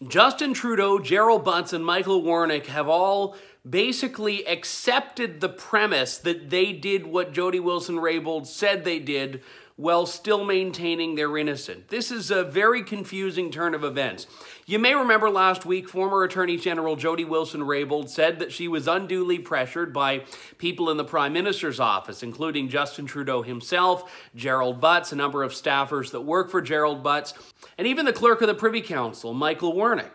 Justin Trudeau, Gerald Butts, and Michael Wernick have all basically accepted the premise that they did what Jody Wilson-Raybould said they did while still maintaining their innocence. This is a very confusing turn of events. You may remember last week, former Attorney General Jody Wilson-Raybould said that she was unduly pressured by people in the Prime Minister's office, including Justin Trudeau himself, Gerald Butts, a number of staffers that work for Gerald Butts, and even the Clerk of the Privy Council, Michael Wernick.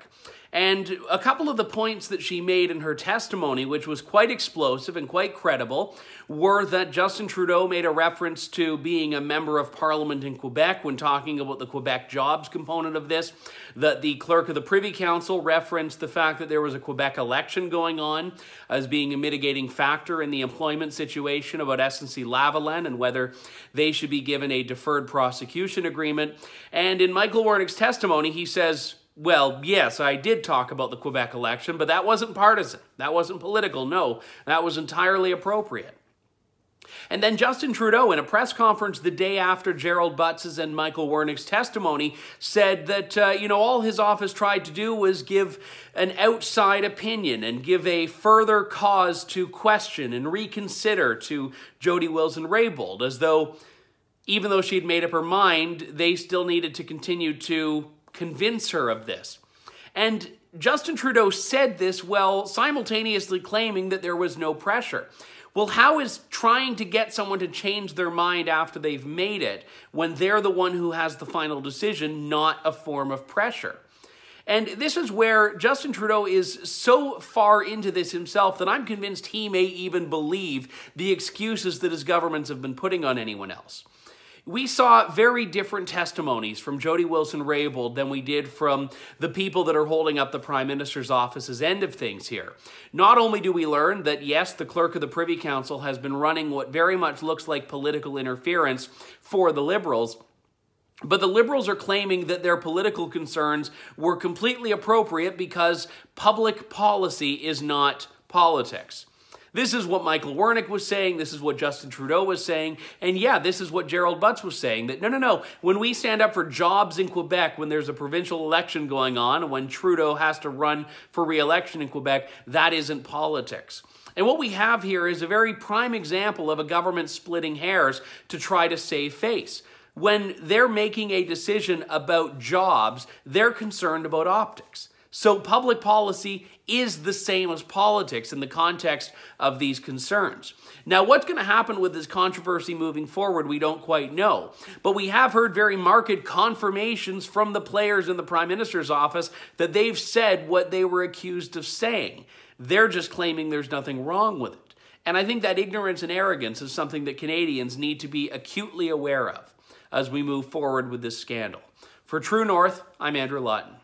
And a couple of the points that she made in her testimony, which was quite explosive and quite credible, were that Justin Trudeau made a reference to being a member of Parliament in Quebec when talking about the Quebec jobs component of this, that the Clerk of the Privy Council referenced the fact that there was a Quebec election going on as being a mitigating factor in the employment situation about SNC-Lavalin and whether they should be given a deferred prosecution agreement. And in Michael Wernick's testimony, he says, well, yes, I did talk about the Quebec election, but that wasn't partisan. That wasn't political. No, that was entirely appropriate. And then Justin Trudeau, in a press conference the day after Gerald Butts' and Michael Wernick's testimony, said that, all his office tried to do was give an outside opinion and give a further cause to question and reconsider to Jody Wilson-Raybould, as though, even though she'd made up her mind, they still needed to continue to convince her of this. And Justin Trudeau said this while simultaneously claiming that there was no pressure. Well, how is trying to get someone to change their mind after they've made it, when they're the one who has the final decision, not a form of pressure? And this is where Justin Trudeau is so far into this himself that I'm convinced he may even believe the excuses that his governments have been putting on anyone else. We saw very different testimonies from Jody Wilson-Raybould than we did from the people that are holding up the Prime Minister's office's end of things here. Not only do we learn that, yes, the Clerk of the Privy Council has been running what very much looks like political interference for the Liberals, but the Liberals are claiming that their political concerns were completely appropriate because public policy is not politics. This is what Michael Wernick was saying, this is what Justin Trudeau was saying, and yeah, this is what Gerald Butts was saying, that no, when we stand up for jobs in Quebec, when there's a provincial election going on, when Trudeau has to run for re-election in Quebec, that isn't politics. And what we have here is a very prime example of a government splitting hairs to try to save face. When they're making a decision about jobs, they're concerned about optics. So public policy is the same as politics in the context of these concerns. Now, what's going to happen with this controversy moving forward, we don't quite know. But we have heard very marked confirmations from the players in the Prime Minister's office that they've said what they were accused of saying. They're just claiming there's nothing wrong with it. And I think that ignorance and arrogance is something that Canadians need to be acutely aware of as we move forward with this scandal. For True North, I'm Andrew Lawton.